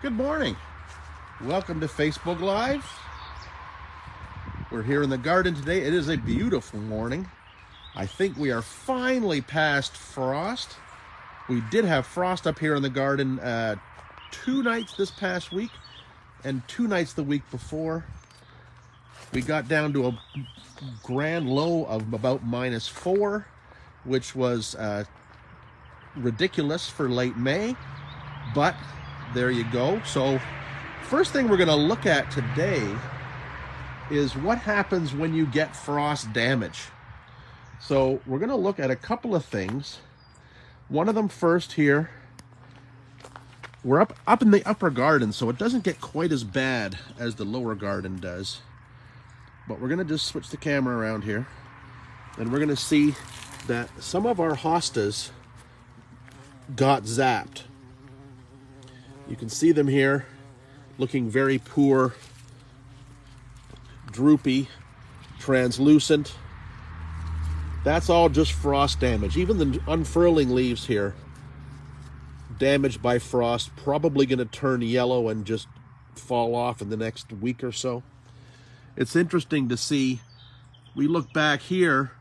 Good morning. Welcome to Facebook Live. We're here in the garden today. It is a beautiful morning. I think we are finally past frost. We did have frost up here in the garden 2 nights this past week and 2 nights the week before. We got down to a grand low of about -4, which was ridiculous for late May, but there you go. So first thing we're going to look at today is what happens when you get frost damage. So we're going to look at a couple of things. One of them first here. We're up in the upper garden, so it doesn't get quite as bad as the lower garden does. But we're going to just switch the camera around here, and we're going to see that some of our hostas got zapped. You can see them here looking very poor, droopy, translucent. That's all just frost damage. Even the unfurling leaves here, damaged by frost, probably going to turn yellow and just fall off in the next week or so. It's interesting to see. We look back here,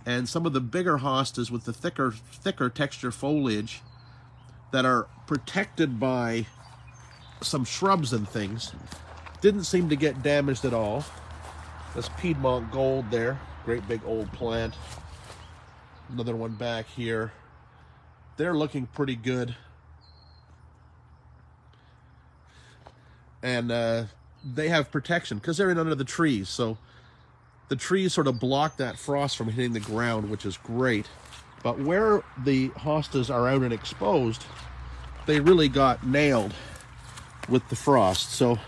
and some of the bigger hostas with the thicker texture foliage that are protected by some shrubs and things didn't seem to get damaged at all. This Piedmont Gold there, great big old plant. Another one back here. They're looking pretty good. And they have protection because they're in under the trees. So the trees sort of block that frost from hitting the ground, which is great. But where the hostas are out and exposed, they really got nailed with the frost. So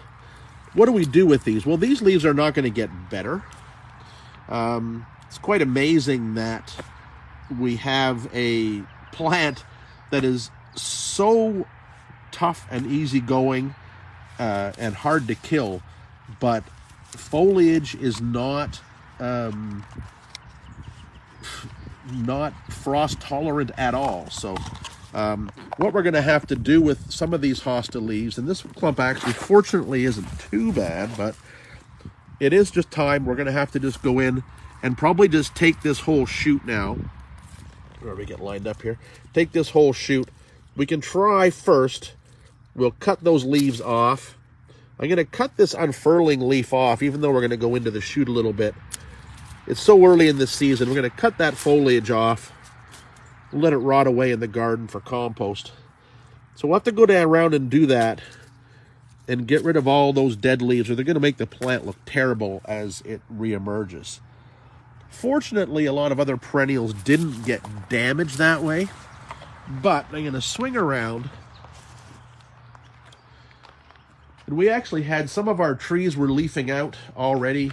what do we do with these? Well, these leaves are not going to get better. It's quite amazing that we have a plant that is so tough and easygoing and hard to kill, but foliage is not frost tolerant at all. So what we're going to have to do with some of these hosta leaves, and this clump actually fortunately isn't too bad, but it is just time. We're going to have to just go in and probably just take this whole shoot now. Where we get lined up here. Take this whole shoot. We can try first. We'll cut those leaves off. I'm going to cut this unfurling leaf off, even though we're going to go into the shoot a little bit. It's so early in the season. We're going to cut that foliage off. We'll let it rot away in the garden for compost. So we'll have to go down around and do that and get rid of all those dead leaves, or they're going to make the plant look terrible as it reemerges. Fortunately, a lot of other perennials didn't get damaged that way, but I'm going to swing around. And we actually had some of our trees were leafing out already.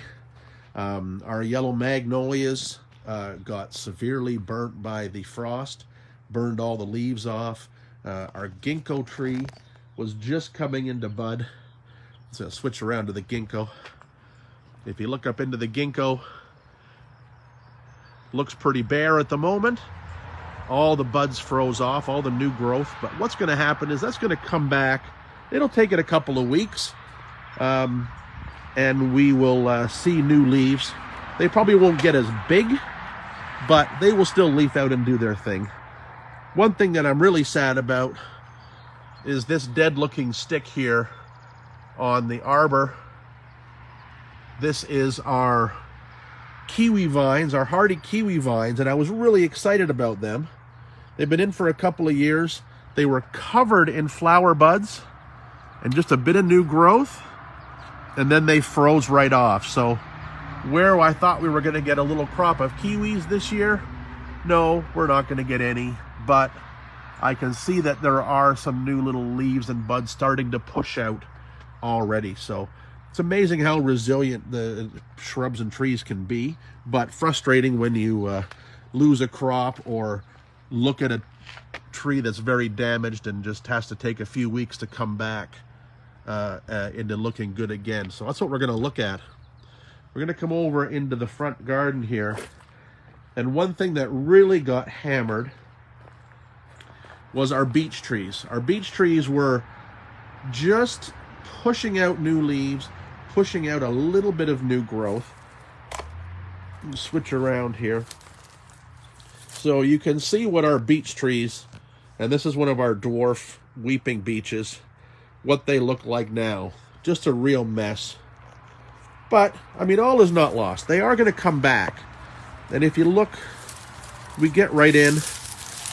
Our yellow magnolias got severely burnt by the frost, burned all the leaves off. Our ginkgo tree was just coming into bud. So I'll switch around to the ginkgo. If you look up into the ginkgo, looks pretty bare at the moment. All the buds froze off, all the new growth. But what's going to happen is that's going to come back. It'll take it a couple of weeks, and we will see new leaves. They probably won't get as big, but they will still leaf out and do their thing. One thing that I'm really sad about is this dead-looking stick here on the arbor. This is our kiwi vines, our hardy kiwi vines, and I was really excited about them. They've been in for a couple of years. They were covered in flower buds and just a bit of new growth, and then they froze right off. So where I thought we were going to get a little crop of kiwis this year, no, we're not going to get any, but I can see that there are some new little leaves and buds starting to push out already. So it's amazing how resilient the shrubs and trees can be, but frustrating when you lose a crop or look at a tree that's very damaged and just has to take a few weeks to come back into looking good again. So that's what we're going to look at. We're going to come over into the front garden here, and one thing that really got hammered was our beech trees. Our beech trees were just pushing out new leaves, pushing out a little bit of new growth. Switch around here. So you can see what our beech trees, and this is one of our dwarf weeping beeches, what they look like now. Just a real mess. But, I mean, all is not lost. They are going to come back. And if you look, we get right in.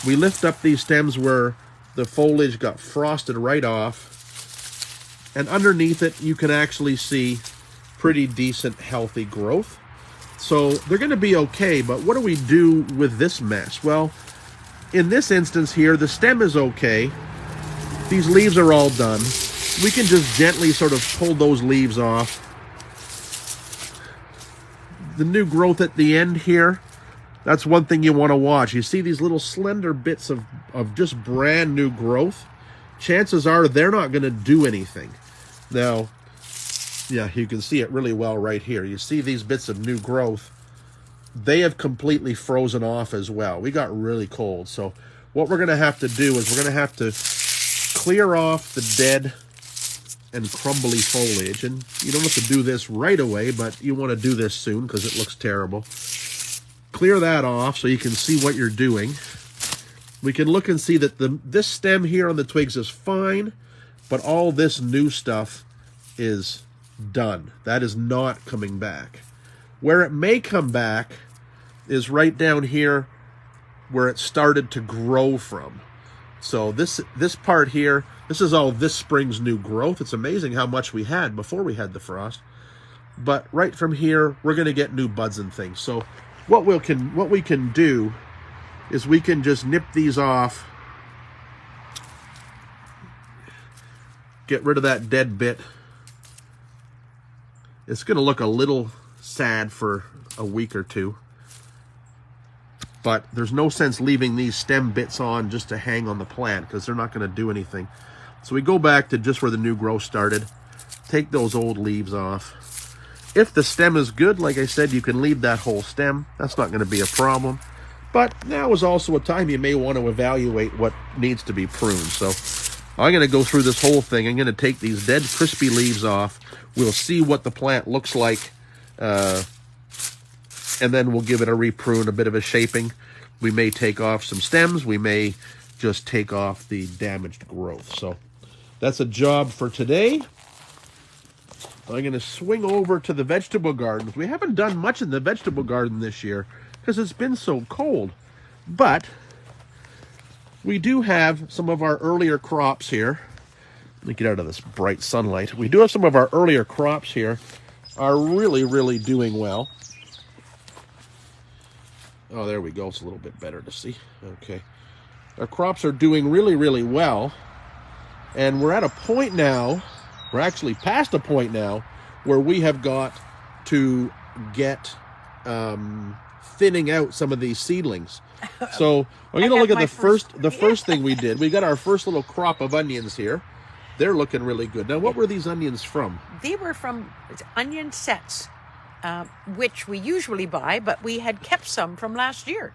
We lift up these stems where the foliage got frosted right off. And underneath it, you can actually see pretty decent, healthy growth. So they're going to be okay, but what do we do with this mess? Well, in this instance here, the stem is okay. These leaves are all done. We can just gently sort of pull those leaves off. The new growth at the end here, that's one thing you want to watch. You see these little slender bits of just brand new growth. Chances are they're not going to do anything. Now, yeah, you can see it really well right here. You see these bits of new growth. They have completely frozen off as well. We got really cold. So what we're going to have to do is we're going to have to clear off the dead and crumbly foliage. And you don't have to do this right away, but you want to do this soon because it looks terrible. Clear that off so you can see what you're doing. We can look and see that this stem here on the twigs is fine, but all this new stuff is done. That is not coming back. Where it may come back is right down here where it started to grow from. So this part here, this is all this spring's new growth. It's amazing how much we had before we had the frost. But right from here, we're going to get new buds and things. So what we can do is we can just nip these off, get rid of that dead bit. It's going to look a little sad for a week or two, but there's no sense leaving these stem bits on just to hang on the plant because they're not going to do anything. So we go back to just where the new growth started, take those old leaves off. If the stem is good, like I said, you can leave that whole stem. That's not going to be a problem. But now is also a time you may want to evaluate what needs to be pruned. So I'm going to go through this whole thing. I'm going to take these dead, crispy leaves off. We'll see what the plant looks like, and then we'll give it a reprune, a bit of a shaping. We may take off some stems. We may just take off the damaged growth. So that's a job for today. I'm going to swing over to the vegetable gardens. We haven't done much in the vegetable garden this year because it's been so cold. But we do have some of our earlier crops here. Let me get out of this bright sunlight. We do have some of our earlier crops here are really, really doing well. Oh, there we go. It's a little bit better to see. Okay. Our crops are doing really, really well. And we're at a point now, we're actually past a point now, where we have got to get thinning out some of these seedlings. So I'm going to look at the first thing we did. We got our first little crop of onions here. They're looking really good. Now, what were these onions from? They were from onion sets, which we usually buy, but we had kept some from last year.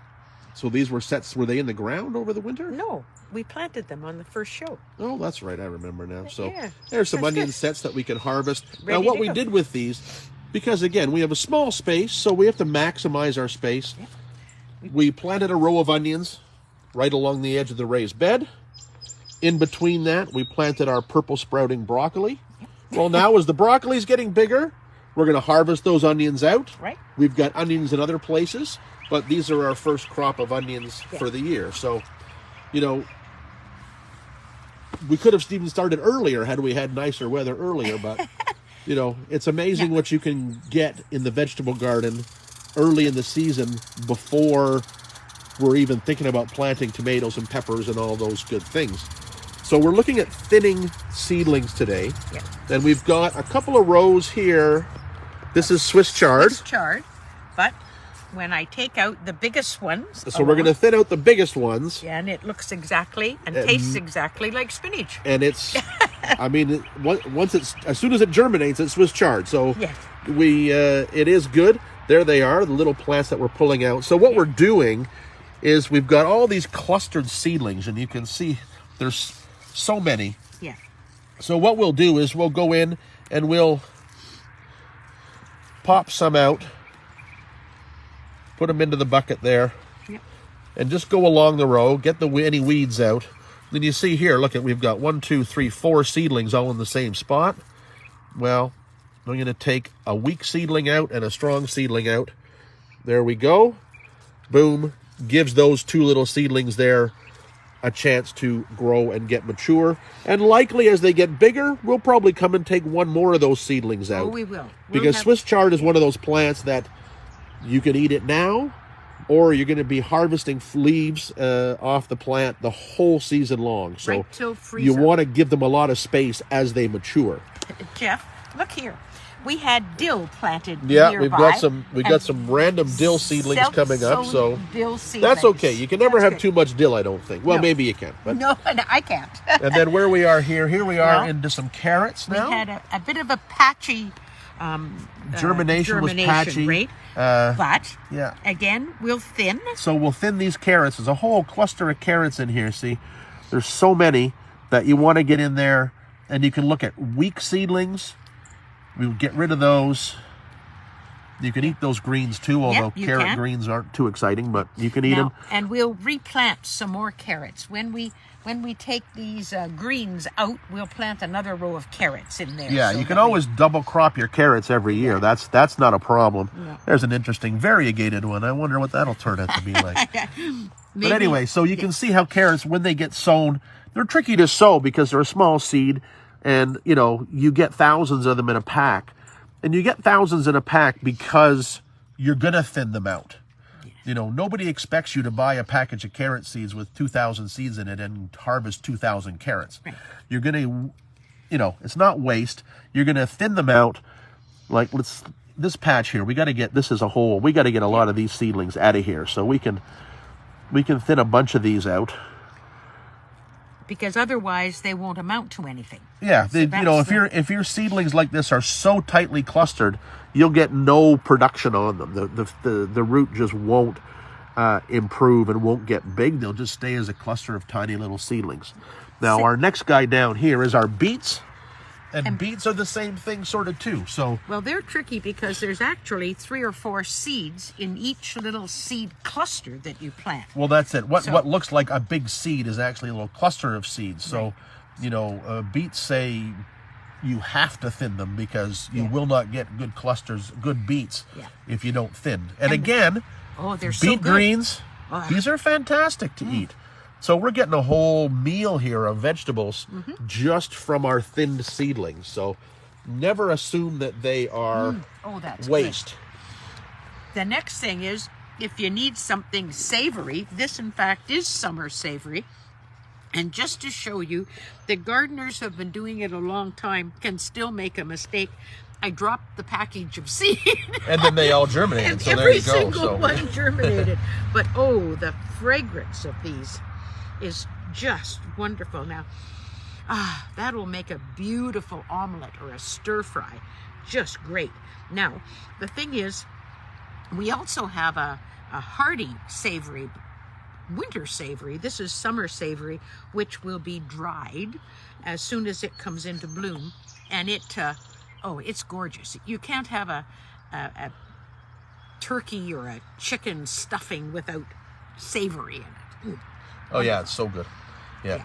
So these were sets, were they in the ground over the winter? No, we planted them on the first show. Oh, that's right. I remember now. So yeah, there's some onion sets that we can harvest. Now, what we did with these, because again, we have a small space, so we have to maximize our space. Yeah. We planted a row of onions right along the edge of the raised bed. In between that, we planted our purple sprouting broccoli. Yep. Well, now as the broccoli's getting bigger, we're going to harvest those onions out. Right. We've got onions in other places, but these are our first crop of onions for the year. So, you know, we could have even started earlier had we had nicer weather earlier, but, you know, it's amazing what you can get in the vegetable garden early in the season before we're even thinking about planting tomatoes and peppers and all those good things. So we're looking at thinning seedlings today. Yeah. And we've got a couple of rows here. This is Swiss chard. Swiss chard, but when I take out the biggest ones... So we're going to thin out the biggest ones. Yeah, and it looks exactly and tastes exactly like spinach. And it's, I mean, once it's, as soon as it germinates, it's Swiss chard. So it is good. There they are, the little plants that we're pulling out. So what we're doing is we've got all these clustered seedlings, and you can see there's so many. Yeah. So what we'll do is we'll go in and we'll pop some out, put them into the bucket there, and just go along the row, get any weeds out. Then you see here, look at, we've got 1, 2, 3, 4 seedlings all in the same spot. Well, I'm going to take a weak seedling out and a strong seedling out. There we go. Boom. Gives those 2 little seedlings there a chance to grow and get mature. And likely as they get bigger, we'll probably come and take 1 more of those seedlings out. Oh, we will. Because Swiss chard is one of those plants that you can eat it now, or you're going to be harvesting leaves off the plant the whole season long. So right till freeze you up. want to give them a lot of space as they mature. Jeff, look here. We had dill planted Yeah, nearby. we've got some random dill seedlings coming up, so dill seedlings. that's okay. You can never have good. too much dill, I don't think. Well, No. maybe you can. But. No, I can't. And then where we are here we are Well, into some carrots now. We had a bit of a patchy germination was patchy. rate, but yeah. again, we'll thin. So we'll thin these carrots. There's a whole cluster of carrots in here, see? There's so many that you want to get in there, and you can look at weak seedlings. We'll get rid of those. You can eat those greens too, although carrot greens aren't too exciting, but you can eat them. And we'll replant some more carrots. When we take these greens out, we'll plant another row of carrots in there. Yeah, so you can always double crop your carrots every year. That's not a problem. No. There's an interesting variegated one. I wonder what that'll turn out to be like. But anyway, so you can see how carrots, when they get sown, they're tricky to sow because they're a small seed, and you get thousands of them in a pack. And you get thousands in a pack because you're going to thin them out. Nobody expects you to buy a package of carrot seeds with 2,000 seeds in it and harvest 2,000 carrots. Right. You're going to, it's not waste. You're going to thin them out. Like this patch here, we got to get, this is a whole, we got to get a lot of these seedlings out of here. So we can thin a bunch of these out. Because otherwise they won't amount to anything. Yeah, if your seedlings like this are so tightly clustered, you'll get no production on them. The root just won't improve and won't get big. They'll just stay as a cluster of tiny little seedlings. Now, our next guy down here is our beets. And beets are the same thing sort of too. So well, they're tricky because there's actually 3 or 4 seeds in each little seed cluster that you plant. Well, that's it. What looks like a big seed is actually a little cluster of seeds. So, beets say you have to thin them because you will not get good clusters, good beets, if you don't thin. And again, they're so beet good. greens, these are fantastic to eat. So we're getting a whole meal here of vegetables just from our thinned seedlings. So never assume that they are waste. Good. The next thing is, if you need something savory, this in fact is summer savory. And just to show you that gardeners have been doing it a long time can still make a mistake. I dropped the package of seed. And then they all germinated. And so there you go. every single one germinated. But the fragrance of these is just wonderful. Now, that will make a beautiful omelet or a stir fry. Just great. Now, the thing is, we also have a hardy savory, winter savory. This is summer savory, which will be dried as soon as it comes into bloom. And it's gorgeous. You can't have a turkey or a chicken stuffing without savory in it. Ooh. Oh yeah, it's so good. Yeah.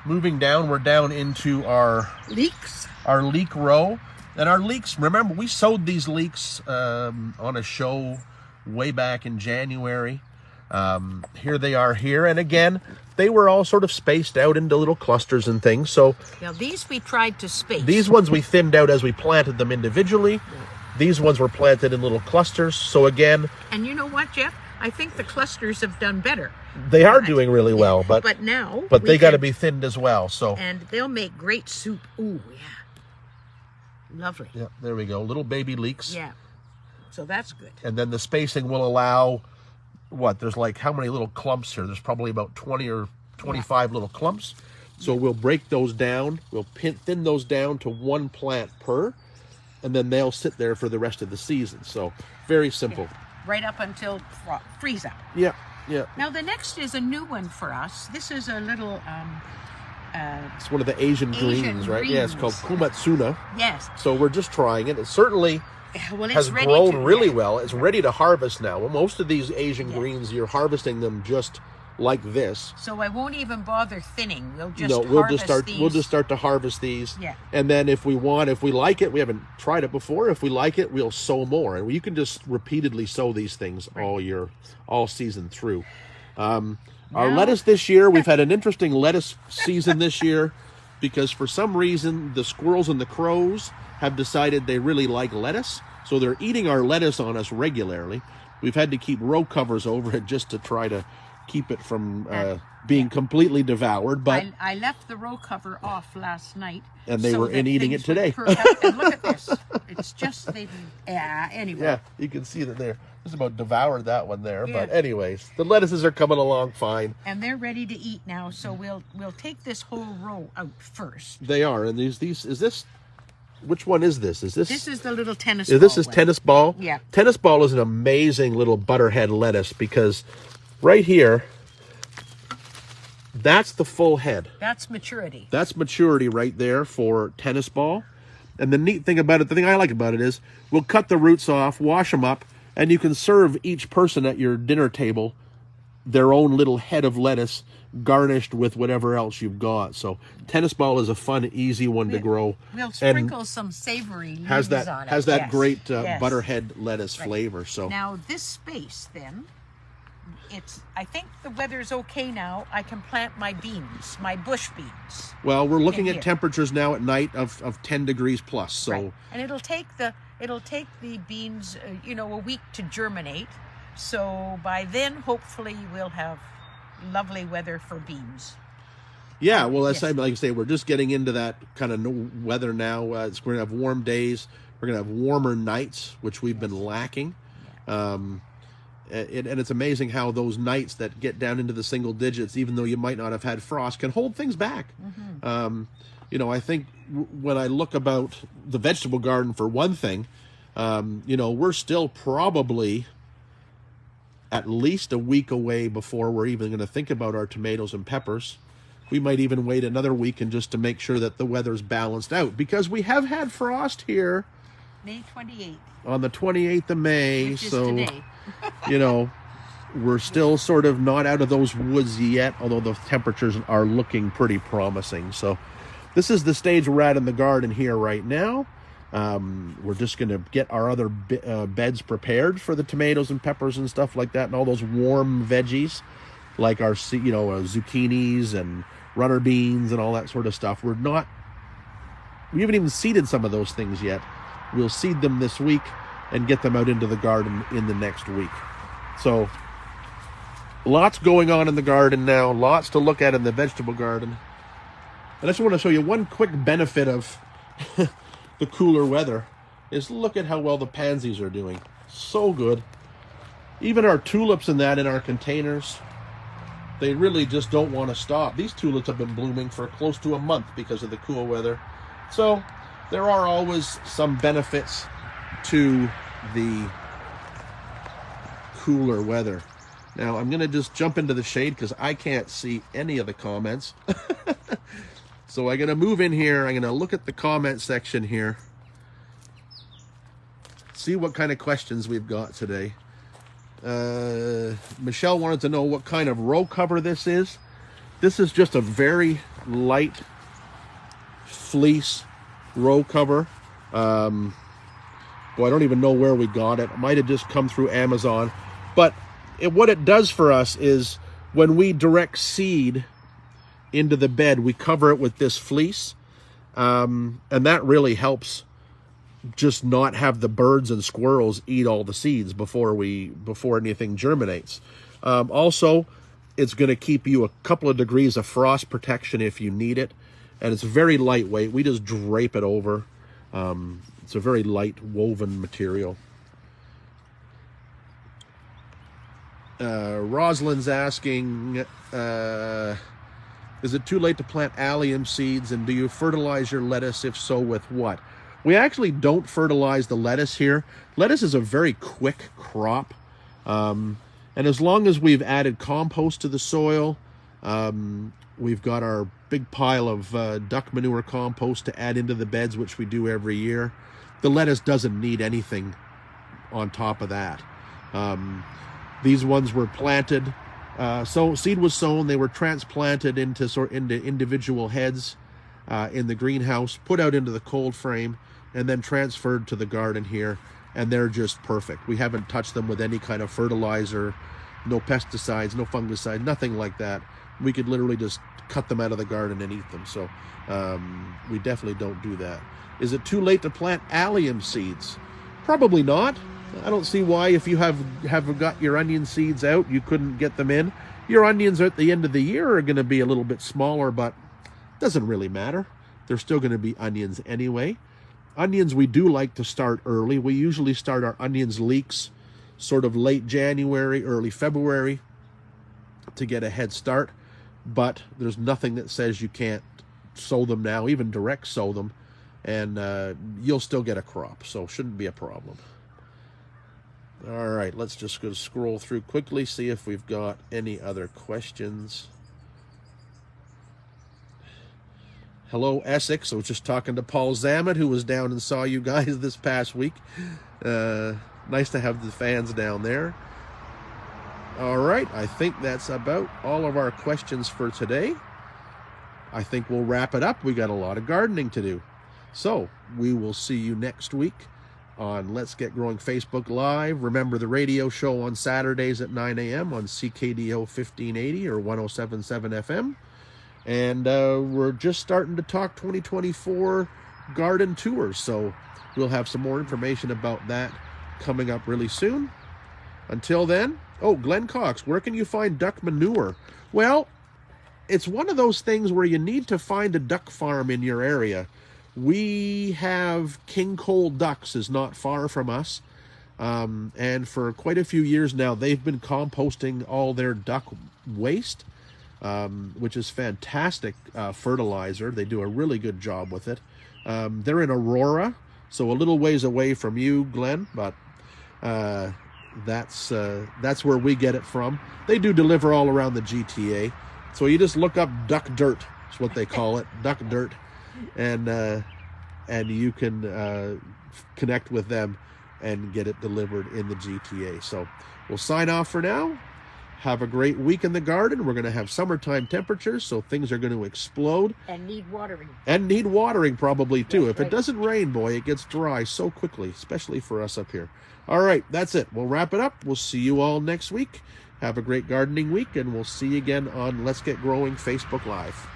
Moving down, we're down into our leeks. Our leek row. And our leeks, remember, we sowed these leeks on a show way back in January. Here they are here. And again, they were all sort of spaced out into little clusters and things. So now these we tried to space. These ones we thinned out as we planted them individually. Yeah. These ones were planted in little clusters. So again... And you know what, Jeff? I think the clusters have done better. They are doing really well, but they got to be thinned as well. So and they'll make great soup. Ooh, yeah, lovely. Yeah, there we go. Little baby leeks. Yeah, so that's good. And then the spacing will allow there's like how many little clumps here? There's probably about 20 or 25 little clumps. So we'll break those down. We'll thin those down to 1 plant per, and then they'll sit there for the rest of the season. So very simple. Yeah. Right up until freeze up. Yeah. Now the next is a new one for us. This is a little It's one of the Asian greens, right? Yeah, it's called Komatsuna. Yes. So we're just trying it. It certainly has ready grown really well. It's ready to harvest now. Well, most of these Asian greens, you're harvesting them just like this. So I won't even bother thinning. We'll just We'll just start to harvest these. Yeah. And then if we like it, we haven't tried it before. If we like it, we'll sow more. And you can just repeatedly sow these things all season through. Our lettuce this year, we've had an interesting lettuce season this year because for some reason the squirrels and the crows have decided they really like lettuce. So they're eating our lettuce on us regularly. We've had to keep row covers over it just to try to keep it from being completely devoured. But I left the row cover off last night. And they were in eating it today. And look at this. It's just, anyway. Yeah, you can see that they're just about devoured that one there. Yeah. But anyways, the lettuces are coming along fine. And they're ready to eat now, so we'll take this whole row out first. They are. And is this, which one is this? This is the little tennis ball. This is tennis ball? Yeah. Tennis ball is an amazing little butterhead lettuce because right here, that's the full head. That's maturity. That's maturity right there for tennis ball. And the neat thing about it, the thing I like about it is we'll cut the roots off, wash them up, and you can serve each person at your dinner table their own little head of lettuce garnished with whatever else you've got. So tennis ball is a fun, easy one to grow. We'll sprinkle some savory leaves on it. Has that great butterhead lettuce flavor. So now this space then, I think the weather's okay now. I can plant my beans, my bush beans. Well, we're looking at temperatures now at night of 10 degrees plus. So right. And it'll take the beans a week to germinate. So by then hopefully we'll have lovely weather for beans. Yeah, well, like I say, we're just getting into that kind of weather now. We're going to have warm days. We're going to have warmer nights, which we've been lacking. And it's amazing how those nights that get down into the single digits, even though you might not have had frost, can hold things back. Mm-hmm. I think when I look about the vegetable garden, for one thing, we're still probably at least a week away before we're even going to think about our tomatoes and peppers. We might even wait another week and just to make sure that the weather's balanced out, because we have had frost here May 28th. On the 28th of May. Which is today. We're still sort of not out of those woods yet, although the temperatures are looking pretty promising. So this is the stage we're at in the garden here right now. We're just going to get our other beds prepared for the tomatoes and peppers and stuff like that, and all those warm veggies like our zucchinis and runner beans and all that sort of stuff. We haven't even seeded some of those things yet. We'll seed them this week and get them out into the garden in the next week. So lots going on in the garden now, lots to look at in the vegetable garden. And I just want to show you one quick benefit of the cooler weather is look at how well the pansies are doing. So good. Even our tulips in our containers, they really just don't want to stop. These tulips have been blooming for close to a month because of the cool weather. So there are always some benefits to the cooler weather. Now I'm going to just jump into the shade because I can't see any of the comments. So I'm going to move in here. I'm going to look at the comment section here. See what kind of questions we've got today. Michelle wanted to know what kind of row cover this is. This is just a very light fleece row cover. Well, I don't even know where we got it. It might have just come through Amazon. But what it does for us is when we direct seed into the bed, we cover it with this fleece. And that really helps just not have the birds and squirrels eat all the seeds before anything germinates. Also, it's going to keep you a couple of degrees of frost protection if you need it. And it's very lightweight. We just drape it over. It's a very light woven material. Rosalind's asking, is it too late to plant allium seeds, and do you fertilize your lettuce? If so, with what? We actually don't fertilize the lettuce here. Lettuce is a very quick crop. And as long as we've added compost to the soil, We've got our big pile of duck manure compost to add into the beds, which we do every year. The lettuce doesn't need anything on top of that. These ones were planted, so seed was sown. They were transplanted into individual heads in the greenhouse, put out into the cold frame, and then transferred to the garden here. And they're just perfect. We haven't touched them with any kind of fertilizer, no pesticides, no fungicide, nothing like that. We could literally just cut them out of the garden and eat them. So we definitely don't do that. Is it too late to plant allium seeds? Probably not. I don't see why, if you have got your onion seeds out, you couldn't get them in. Your onions at the end of the year are going to be a little bit smaller, but it doesn't really matter. They're still going to be onions anyway. Onions we do like to start early. We usually start our onions leeks sort of late January, early February to get a head start. But there's nothing that says you can't sow them now, even direct sow them, and you'll still get a crop, so shouldn't be a problem. All right, let's just go scroll through quickly, see if we've got any other questions. Hello, Essex. I was just talking to Paul Zammit, who was down and saw you guys this past week. Nice to have the fans down there. All right, I think that's about all of our questions for today. I think we'll wrap it up. We got a lot of gardening to do. So we will see you next week on Let's Get Growing Facebook Live. Remember the radio show on Saturdays at 9 a.m. on CKDO 1580 or 1077 FM. And we're just starting to talk 2024 garden tours. So we'll have some more information about that coming up really soon. Until then, Glenn Cox, where can you find duck manure? Well, it's one of those things where you need to find a duck farm in your area. We have King Cole Ducks is not far from us. And for quite a few years now, they've been composting all their duck waste, which is fantastic fertilizer. They do a really good job with it. They're in Aurora, so a little ways away from you, Glenn, but that's where we get it from. They do deliver all around the GTA. So you just look up duck dirt, is what they call it, duck dirt, and you can connect with them and get it delivered in the GTA. So we'll sign off for now. Have a great week in the garden. We're going to have summertime temperatures, so things are going to explode. And need watering. And need watering probably too. That's If it doesn't rain, boy, it gets dry so quickly, especially for us up here. All right, that's it. We'll wrap it up. We'll see you all next week. Have a great gardening week, and we'll see you again on Let's Get Growing Facebook Live.